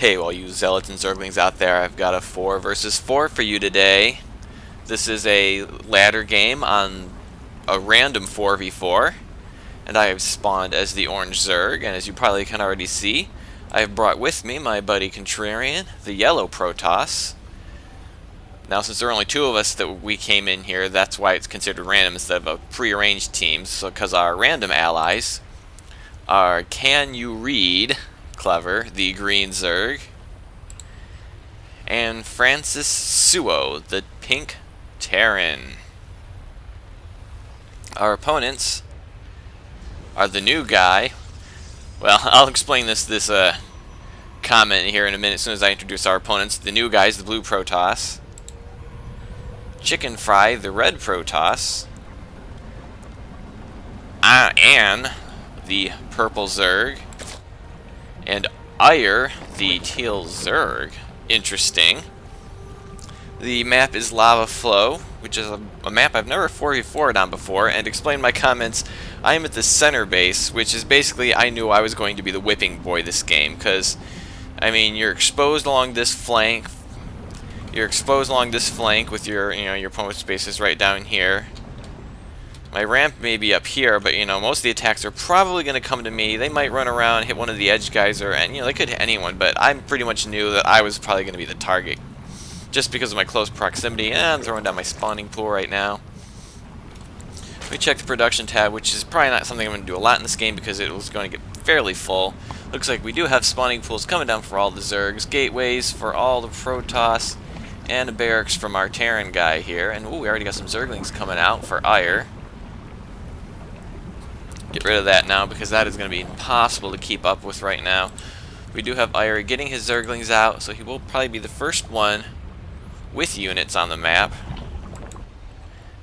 Hey, all you zealots and zerglings out there, I've got a 4 versus 4 for you today. This is a ladder game on a random 4v4, and I have spawned as the orange zerg, and as you probably can already see, I have brought with me my buddy Contrarian, the yellow Protoss. Now, since there are only 2 of us that we came in here, that's why it's considered random instead of a pre-arranged team, so because our random allies are Can You Read, Clever, the green zerg, and Francis Suo, the pink Terran. Our opponents are the new guy. Well, I'll explain this comment here in a minute as soon as I introduce our opponents. The new guy is the blue Protoss, Chicken Fry, the red Protoss, Anne, the purple zerg, and Ire, the teal zerg. Interesting. The map is Lava Flow, which is a map I've never 4v4'd on before, and explain my comments. I am at the center base, which is basically I knew I was going to be the whipping boy this game, because, I mean, you're exposed along this flank. You're exposed along this flank with your opponent's base is right down here. My ramp may be up here, but most of the attacks are probably going to come to me. They might run around, hit one of the edge guys, or they could hit anyone. But I pretty much knew that I was probably going to be the target, just because of my close proximity. And I'm throwing down my spawning pool right now. We check the production tab, which is probably not something I'm going to do a lot in this game because it was going to get fairly full. Looks like we do have spawning pools coming down for all the zergs, gateways for all the Protoss, and a barracks from our Terran guy here. And ooh, we already got some zerglings coming out for Ire. Get rid of that now because that is going to be impossible to keep up with right now. We do have Ire getting his zerglings out, so he will probably be the first one with units on the map.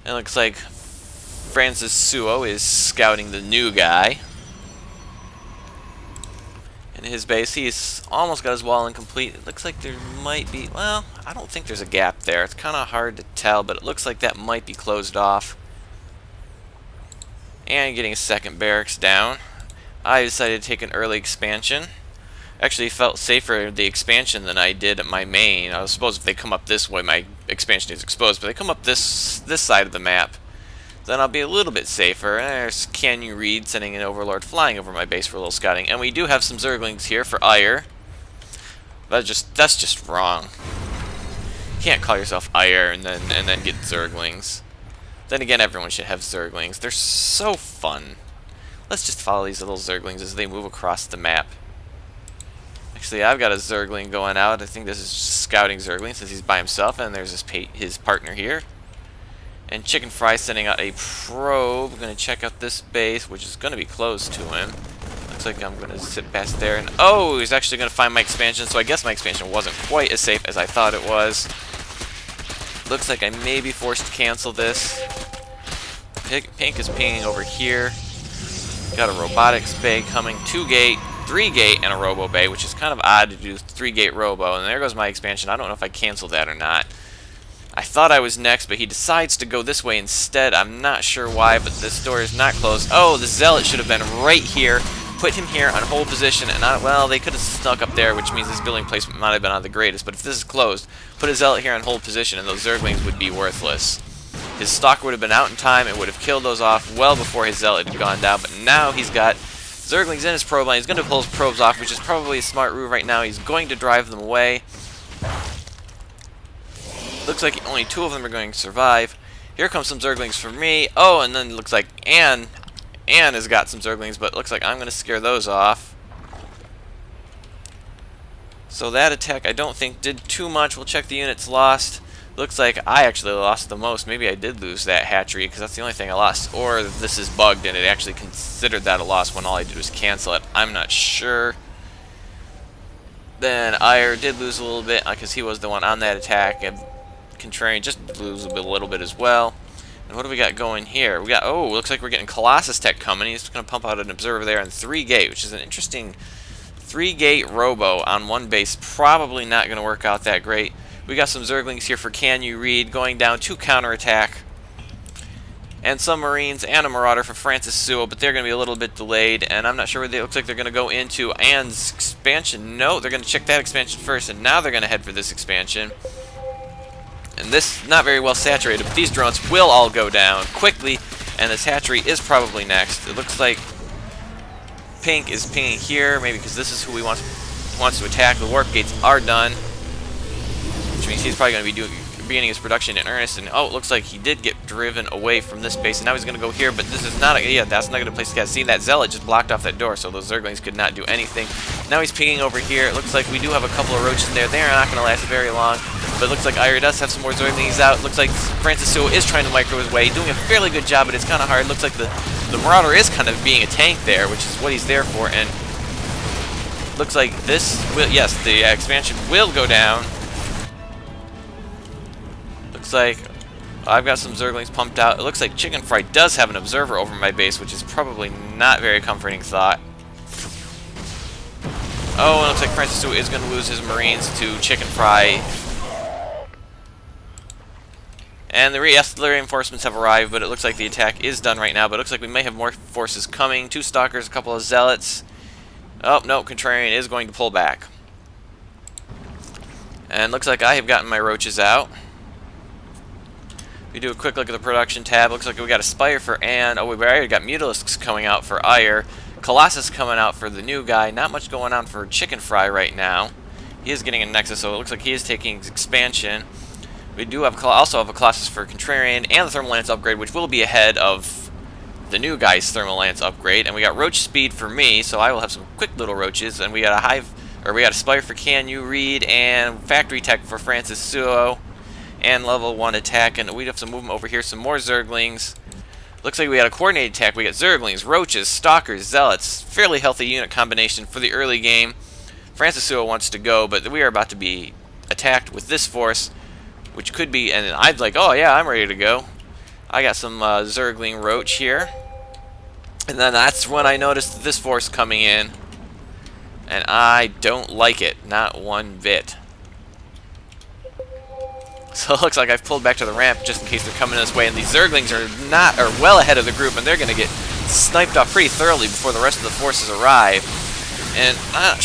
And it looks like Francis Suo is scouting the new guy. In his base, he's almost got his wall incomplete. It looks like there might be, well, I don't think there's a gap there. It's kind of hard to tell, but it looks like that might be closed off. And getting a second barracks down. I decided to take an early expansion. Actually felt safer the expansion than I did at my main. I suppose if they come up this way, my expansion is exposed, but they come up this side of the map, then I'll be a little bit safer. There's Can You Read sending an Overlord flying over my base for a little scouting, and we do have some zerglings here for Ire. That's just wrong. You can't call yourself Ire and then get zerglings. Then again, everyone should have zerglings. They're so fun. Let's just follow these little zerglings as they move across the map. Actually, I've got a zergling going out. I think this is just scouting zergling since he's by himself, and there's his partner here. And Chicken Fry sending out a probe. Going to check out this base, which is going to be closed to him. Looks like I'm going to sit past there, and oh, he's actually going to find my expansion. So I guess my expansion wasn't quite as safe as I thought it was. Looks like I may be forced to cancel this. Pink is pinging over here. Got a robotics bay coming, 2-gate, 3-gate, and a robo bay, which is kind of odd to do 3-gate robo. And there goes my expansion. I don't know if I canceled that or not. I thought I was next, but he decides to go this way instead. I'm not sure why, but this door is not closed. Oh, the zealot should have been right here. Put him here on hold position, and well, they could have snuck up there, which means this building placement might have been not the greatest. But if this is closed, put a zealot here on hold position, and those zerglings would be worthless. His stalker would have been out in time. It would have killed those off well before his zealot had gone down. But now he's got zerglings in his probe line. He's going to pull his probes off, which is probably a smart move right now. He's going to drive them away. Looks like only 2 of them are going to survive. Here comes some zerglings for me. Oh, and then it looks like Anne has got some zerglings, but it looks like I'm going to scare those off. So that attack I don't think did too much. We'll check the units lost. Looks like I actually lost the most. Maybe I did lose that hatchery because that's the only thing I lost. Or this is bugged and it actually considered that a loss when all I did was cancel it. I'm not sure. Then Ire did lose a little bit because he was the one on that attack. And Contrarian just lose a little bit as well. And what do we got going here? We got, oh, looks like we're getting Colossus Tech coming. He's going to pump out an observer there and 3-gate, which is an interesting 3-gate robo on one base. Probably not going to work out that great. We got some zerglings here for Can You Read going down to counterattack. and some Marines and a Marauder for Francis Sewell, but they're going to be a little bit delayed, and I'm not sure where they looks like they're going to go into Ann's expansion. No, they're going to check that expansion first, and now they're going to head for this expansion. And this, not very well saturated, but these drones will all go down quickly, and this hatchery is probably next. It looks like Pink is pinging here, maybe because this is who he wants to attack. The warp gates are done, which means he's probably going to be beginning his production in earnest. And oh, it looks like he did get driven away from this base, and now he's going to go here. But this is not a, yeah, that's not a good place to get. See, that Zealot just blocked off that door, so those Zerglings could not do anything. Now he's pinging over here. It looks like we do have a couple of roaches in there. They are not going to last very long, but it looks like Ira does have some more Zerglings out. It looks like Francis Sewell is trying to micro his way, doing a fairly good job, but it's kind of hard. It looks like the Marauder is kind of being a tank there, which is what he's there for, and looks like this will, yes, the expansion will go down. Looks like I've got some Zerglings pumped out. It looks like Chicken Fry does have an observer over my base, which is probably not very comforting thought. Oh, and it looks like Francis Sewell is going to lose his Marines to Chicken Fry. And the reinforcements have arrived, but it looks like the attack is done right now. But it looks like we may have more forces coming. 2 Stalkers, a couple of Zealots. Oh, no, Contrarian is going to pull back. And looks like I have gotten my Roaches out. We do a quick look at the production tab. Looks like we got a Spire for Ann. Oh, we already got Mutalisks coming out for Ire. Colossus coming out for the new guy. Not much going on for Chicken Fry right now. He is getting a Nexus, so it looks like he is taking expansion. We do have also have a Colossus for Contrarian and the Thermal Lance upgrade, which will be ahead of the new guy's Thermal Lance upgrade. And we got Roach Speed for me, so I will have some quick little roaches. And we got we got a Spire for Can You Read and Factory Tech for Francis Sewell. And level 1 attack, and we have some movement over here, some more Zerglings. Looks like we got a coordinated attack. We got Zerglings, Roaches, Stalkers, Zealots. Fairly healthy unit combination for the early game. Francis Sewell wants to go, but we are about to be attacked with this force, which could be, and I'd like, oh yeah, I'm ready to go. I got some Zergling Roach here. And then that's when I noticed this force coming in, and I don't like it, not one bit. So it looks like I've pulled back to the ramp just in case they're coming this way, and these Zerglings are well ahead of the group, and they're going to get sniped off pretty thoroughly before the rest of the forces arrive. And I'm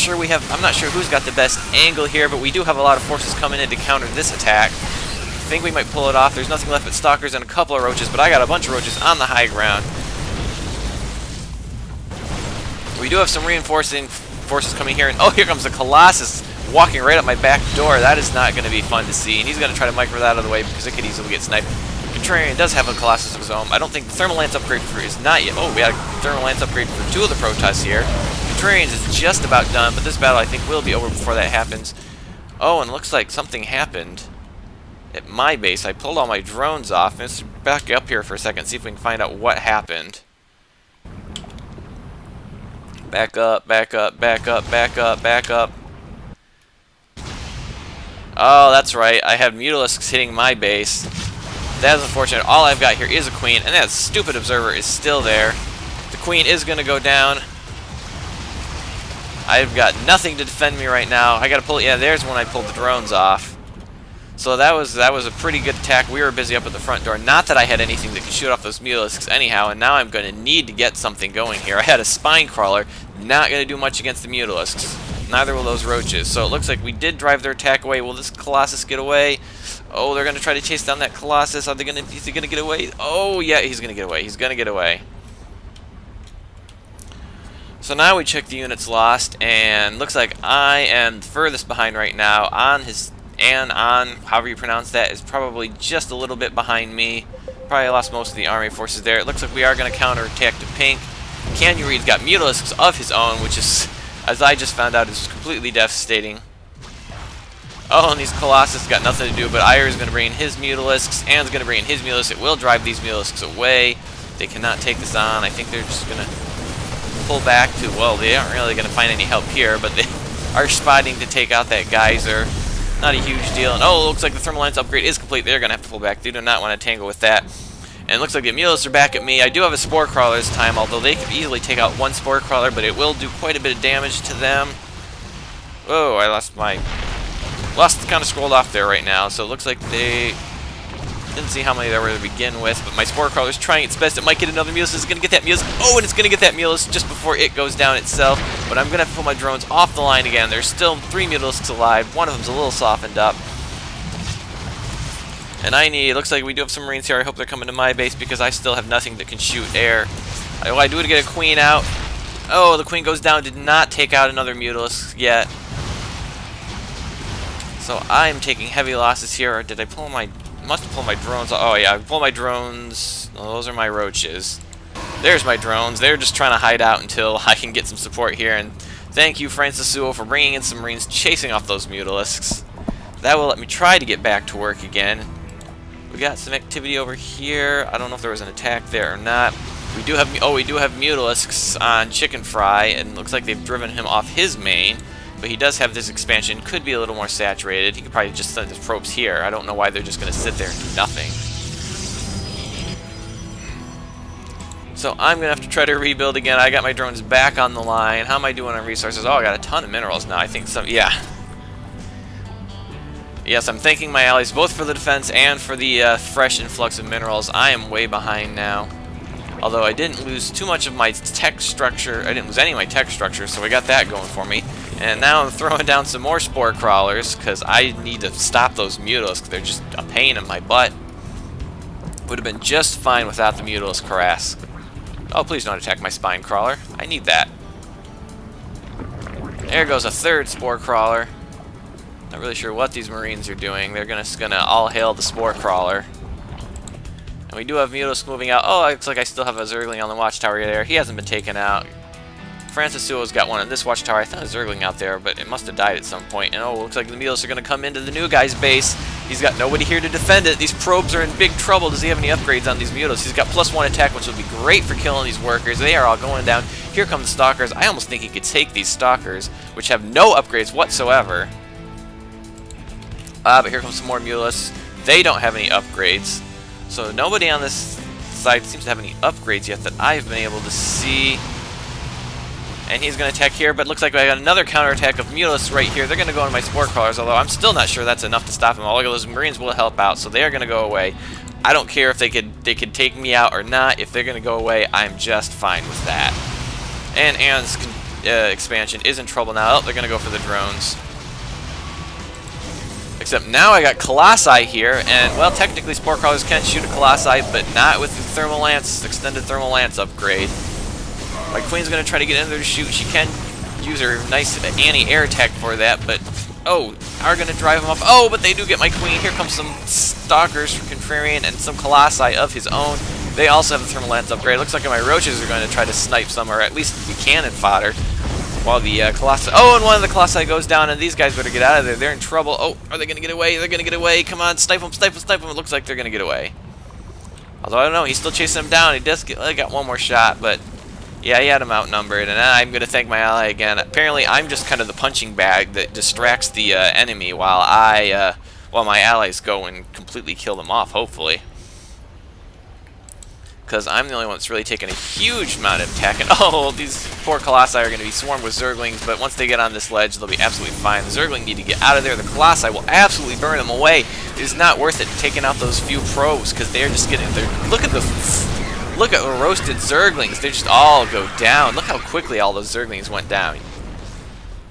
not sure who's got the best angle here, but we do have a lot of forces coming in to counter this attack. I think we might pull it off. There's nothing left but Stalkers and a couple of Roaches, but I got a bunch of Roaches on the high ground. We do have some reinforcing forces coming here, and oh, here comes the Colossus walking right up my back door. That is not going to be fun to see, and he's going to try to micro that out of the way because it could easily get sniped. Contrarian does have a Colossus of his own. I don't think the Thermal Lance upgrade for is not yet. Oh, we had a Thermal Lance upgrade for 2 of the Protoss here. Contrarian is just about done, but this battle I think will be over before that happens. Oh, and it looks like something happened at my base. I pulled all my drones off. Let's back up here for a second, see if we can find out what happened. Back up, back up, back up, back up, back up. Oh, that's right. I have Mutalisks hitting my base. That is unfortunate. All I've got here is a Queen, and that stupid Observer is still there. The Queen is going to go down. I've got nothing to defend me right now. I got to pull. Yeah, there's when I pulled the drones off. So that was a pretty good attack. We were busy up at the front door. Not that I had anything that could shoot off those Mutalisks anyhow, and now I'm going to need to get something going here. I had a Spine Crawler. Not going to do much against the Mutalisks. Neither will those Roaches. So it looks like we did drive their attack away. Will this Colossus get away? Oh, they're going to try to chase down that Colossus. Is he going to get away? Oh, yeah, he's going to get away. He's going to get away. So now we check the units lost, and looks like I am furthest behind right now. However you pronounce that, is probably just a little bit behind me. Probably lost most of the army forces there. It looks like we are going to counterattack to Pink. Can You Read's got Mutalisks of his own, which is, as I just found out, is completely devastating. Oh, and these Colossus got nothing to do, but Ire is going to bring in his Mutalisks, Ann's going to bring in his Mutalisks. It will drive these Mutalisks away. They cannot take this on. I think they're just going to pull back to, well, they aren't really going to find any help here, but they are spotting to take out that Geyser. Not a huge deal. And oh, it looks like the Thermal Lance upgrade is complete. They're going to have to pull back. They do not want to tangle with that. And it looks like the Mutalisks are back at me. I do have a Spore Crawler this time, although they could easily take out one Spore Crawler, but it will do quite a bit of damage to them. Whoa, I lost kind of scrolled off there right now. So it looks like they Didn't see how many there were to begin with, but my Spore Crawler's trying its best. It might get another Mulus. It's going to get that Mulus. Oh, and it's going to get that Mulus just before it goes down itself. But I'm going to have to pull my drones off the line again. There's still 3 Mulisks alive. One of them's a little softened up. And it looks like we do have some Marines here. I hope they're coming to my base because I still have nothing that can shoot air. I do to get a Queen out. Oh, the Queen goes down. Did not take out another Mutalisk yet. So I'm taking heavy losses here. Or did I pull my... must have pulled my drones. Oh yeah, I pulled my drones. Oh, those are my roaches. There's my drones. They're just trying to hide out until I can get some support here. And thank you, Francis Sewell, for bringing in some Marines chasing off those Mutalisks. That will let me try to get back to work again. We got some activity over here. I don't know if there was an attack there or not. We do have Mutalisks on Chicken Fry, and looks like they've driven him off his main. But he does have this expansion. Could be a little more saturated. He could probably just send his probes here. I don't know why they're just going to sit there and do nothing. So I'm going to have to try to rebuild again. I got my drones back on the line. How am I doing on resources? Oh, I got a ton of minerals now. I think some... yeah. Yes, I'm thanking my allies both for the defense and for the fresh influx of minerals. I am way behind now. Although I didn't lose too much of my tech structure. I didn't lose any of my tech structure, so we got that going for me. And now I'm throwing down some more Spore Crawlers, because I need to stop those Mutalisks. They're just a pain in my butt. Would have been just fine without the Mutalisk harass. Oh, please don't attack my Spine Crawler. I need that. There goes a third Spore Crawler. Not really sure what these Marines are doing. They're gonna all hail the Spore Crawler. And we do have Mutalisk moving out. Oh, it looks like I still have a Zergling on the watchtower there. He hasn't been taken out. Francis Sewell's got one on this watchtower. I thought a Zergling out there, but it must have died at some point. And oh, it looks like the Mutalisks are going to come into the new guy's base. He's got nobody here to defend it. These probes are in big trouble. Does he have any upgrades on these Mutalisks? He's got +1 attack, which will be great for killing these workers. They are all going down. Here come the Stalkers. I almost think he could take these Stalkers, which have no upgrades whatsoever. But here comes some more Mutalisks. They don't have any upgrades. So nobody on this side seems to have any upgrades yet that I've been able to see. And he's going to attack here, but it looks like I got another counterattack of Mutalisks right here. They're going to go into my Spore Crawlers, although I'm still not sure that's enough to stop him. All of those Marines will help out, so they are going to go away. I don't care if they could take me out or not. If they're going to go away, I'm just fine with that. And Ann's expansion is in trouble now. Oh, they're going to go for the drones. Except now I got Colossi here, and, well, technically Spore Crawlers can shoot a Colossi, but not with the Thermal Lance, extended Thermal Lance upgrade. My Queen's going to try to get in there to shoot. She can use her nice anti-air attack for that, but, oh, are going to drive him off. Oh, but they do get my Queen. Here comes some Stalkers for Contrarian and some Colossi of his own. They also have the Thermal Lance upgrade. Looks like my Roaches are going to try to snipe some, or at least be cannon fodder. While the Colossi... oh, and one of the Colossi goes down, and these guys better get out of there. They're in trouble. Oh, are they going to get away? They're going to get away. Come on, snipe them, snipe them, snipe them. It looks like they're going to get away. Although, I don't know. He's still chasing them down. He does got one more shot, but... yeah, he had him outnumbered, and I'm going to thank my ally again. Apparently, I'm just kind of the punching bag that distracts the enemy while my allies go and completely kill them off, hopefully. Because I'm the only one that's really taking a huge amount of attack. And oh, these poor Colossi are going to be swarmed with Zerglings, but once they get on this ledge, they'll be absolutely fine. The Zergling need to get out of there. The Colossi will absolutely burn them away. It is not worth it taking out those few probes, because they're just getting... look at the roasted Zerglings. They just all go down. Look how quickly all those Zerglings went down.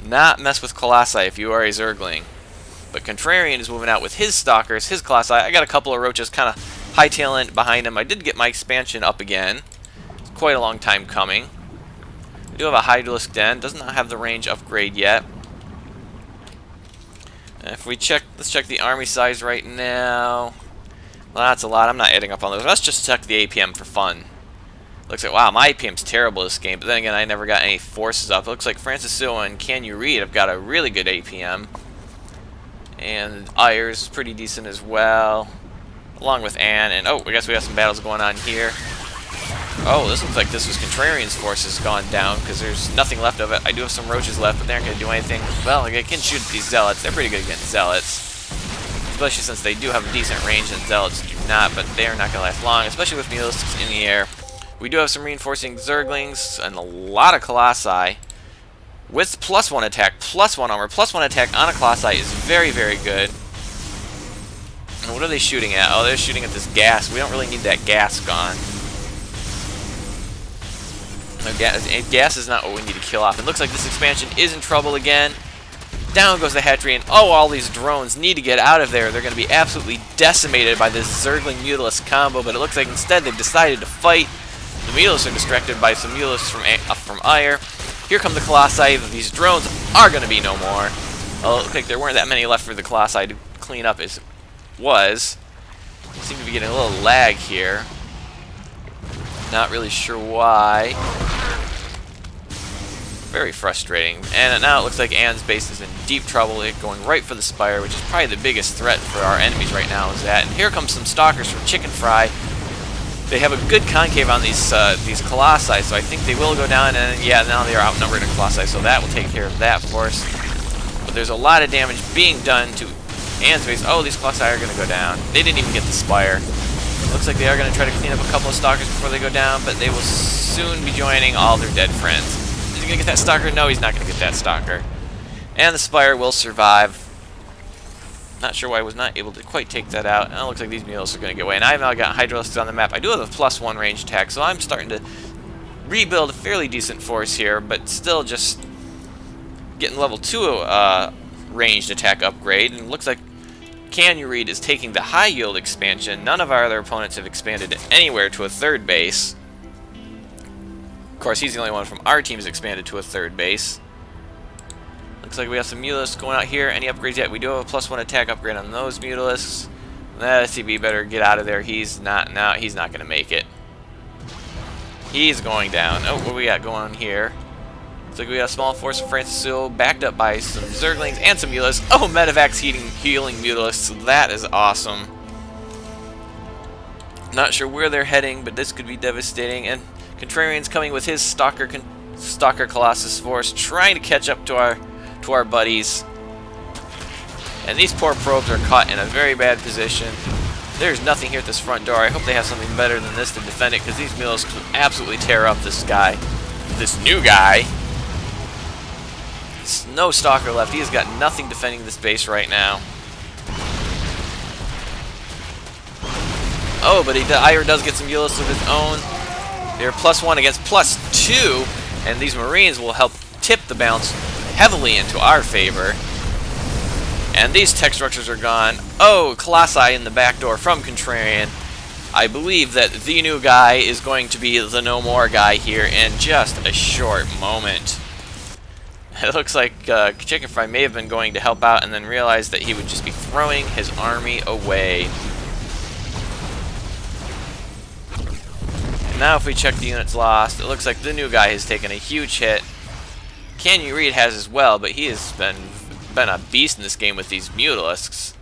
Not mess with Colossi if you are a Zergling. But Contrarian is moving out with his Stalkers, his Colossi. I got a couple of Roaches kind of hightailing behind him. I did get my expansion up again. It's quite a long time coming. We do have a Hydralisk Den. Does not have the range upgrade yet. And if we check, let's check the army size right now. Well, that's a lot. I'm not adding up on those. Let's just check the APM for fun. Looks like, wow, my APM's terrible this game. But then again, I never got any forces up. It looks like Francis Sewell and Can You Read have got a really good APM. And Ayers pretty decent as well. Along with Anne. And, oh, I guess we got some battles going on here. Oh, this looks like this was Contrarian's forces gone down, because there's nothing left of it. I do have some Roaches left, but they aren't going to do anything. Well, I can shoot at these Zealots. They're pretty good against Zealots. Especially since they do have a decent range and Zealots do not, but they are not going to last long, especially with Mutalisks in the air. We do have some reinforcing Zerglings and a lot of Colossi. With +1 attack, +1 armor, +1 attack on a Colossi is very, very good. And what are they shooting at? Oh, they're shooting at this gas. We don't really need that gas gone. No, gas is not what we need to kill off. It looks like this expansion is in trouble again. Down goes the hatchery, and oh, all these drones need to get out of there. They're going to be absolutely decimated by this Zergling Mutalisk combo, but it looks like instead they've decided to fight. The Mutalisks are distracted by some Mutalisks from Ire. Here come the Colossi. These drones are going to be no more. Well, it looks like there weren't that many left for the Colossi to clean up as it was. Seem to be getting a little lag here. Not really sure why. Very frustrating. And now it looks like Ann's base is in deep trouble. They're going right for the Spire, which is probably the biggest threat for our enemies right now is that. And here comes some Stalkers from Chicken Fry. They have a good concave on these Colossi, so I think they will go down. And yeah, now they are outnumbered in Colossi, so that will take care of that for us. But there's a lot of damage being done to Ann's base. Oh, these Colossi are going to go down. They didn't even get the Spire. Looks like they are going to try to clean up a couple of Stalkers before they go down, but they will soon be joining all their dead friends. Is he going to get that Stalker? No, he's not going to get that Stalker. And the Spire will survive. Not sure why I was not able to quite take that out. And it looks like these Mutalisks are going to get away. And I've now got Hydralisks on the map. I do have a +1 range attack, so I'm starting to rebuild a fairly decent force here, but still just getting level 2 ranged attack upgrade. And it looks like Can You Read is taking the high yield expansion. None of our other opponents have expanded anywhere to a 3rd base. Of course, he's the only one from our team has expanded to a 3rd base. Looks like we have some Mutalisks going out here. Any upgrades yet? We do have a +1 attack upgrade on those Mutalisks. That SCB better get out of there. He's not going to make it. He's going down. Oh, what we got going on here? Looks like we got a small force of Francis Sewell backed up by some Zerglings and some Mutalisks. Oh, Medivacs healing Mutalisks. That is awesome. Not sure where they're heading, but this could be devastating. And Contrarian's coming with his Stalker Colossus force, trying to catch up to our buddies. And these poor probes are caught in a very bad position. There's nothing here at this front door. I hope they have something better than this to defend it, because these Mutalisks will absolutely tear up this guy. This new guy. There's no Stalker left. He has got nothing defending this base right now. Oh, but Ire does get some Mutalisks of his own. They're +1 against +2, and these Marines will help tip the balance heavily into our favor. And these tech structures are gone. Oh, Colossi in the back door from Contrarian. I believe that the new guy is going to be the no more guy here in just a short moment. It looks like Chicken Fry may have been going to help out and then realized that he would just be throwing his army away. And now if we check the units lost, it looks like the new guy has taken a huge hit. Can You Read has as well, but he has been a beast in this game with these Mutalisks.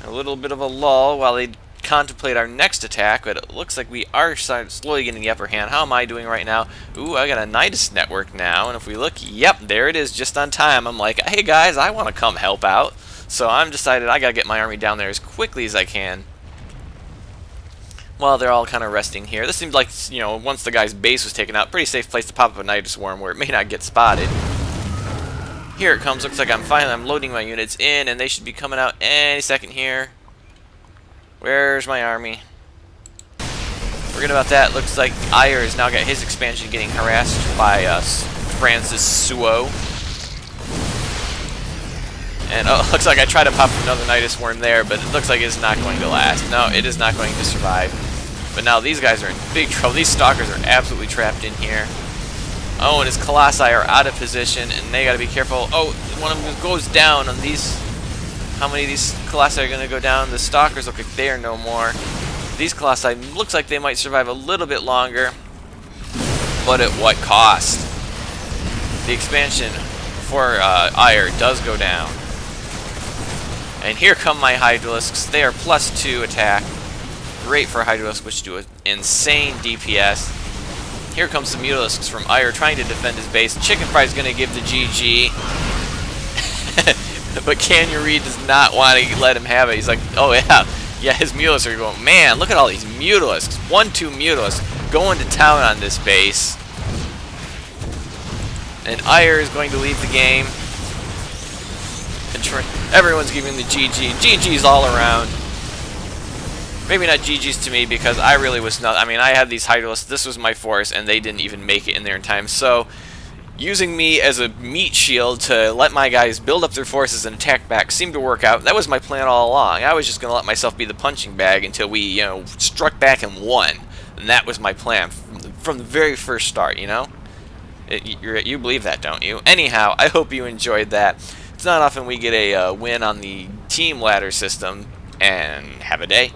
A little bit of a lull while they contemplate our next attack, but it looks like we are slowly getting the upper hand. How am I doing right now? Ooh, I got a Nidus network now, and if we look, yep, there it is, just on time. I'm like, hey guys, I want to come help out. So I'm decided I gotta get my army down there as quickly as I can. Well, they're all kind of resting here. This seems like, you know, once the guy's base was taken out, pretty safe place to pop up a Nidus Swarm where it may not get spotted. Here it comes. Looks like I'm loading my units in, and they should be coming out any second here. Where's my army? Forget about that. Looks like Ire has now got his expansion getting harassed by Francis Sewell. And oh, looks like I tried to pop another Nidus Worm there, but it looks like it's not going to last. No, it is not going to survive. But now these guys are in big trouble. These Stalkers are absolutely trapped in here. Oh, and his Colossi are out of position, and they gotta be careful. Oh, one of them goes down on these. How many of these Colossi are gonna go down? The Stalkers look like they are no more. These Colossi looks like they might survive a little bit longer, but at what cost? The expansion for Ire does go down. And here come my Hydralisks. They are +2 attack. Great for Hydralisks, which do an insane DPS. Here comes some Mutalisks from Ire trying to defend his base. Chicken Fry's going to give the GG. But Can You Read does not want to let him have it. He's like, oh yeah. Yeah, his Mutalisks are going, man, look at all these Mutalisks. 1-2 Mutalisks going to town on this base. And Ire is going to leave the game. Everyone's giving the GG. GG's all around. Maybe not GG's to me because I really was not. I mean, I had these Hydralisks. This was my force, and they didn't even make it in there in time. So, using me as a meat shield to let my guys build up their forces and attack back seemed to work out. That was my plan all along. I was just going to let myself be the punching bag until we, struck back and won. And that was my plan from the very first start, You believe that, don't you? Anyhow, I hope you enjoyed that. It's not often we get a win on the team ladder system, and have a day.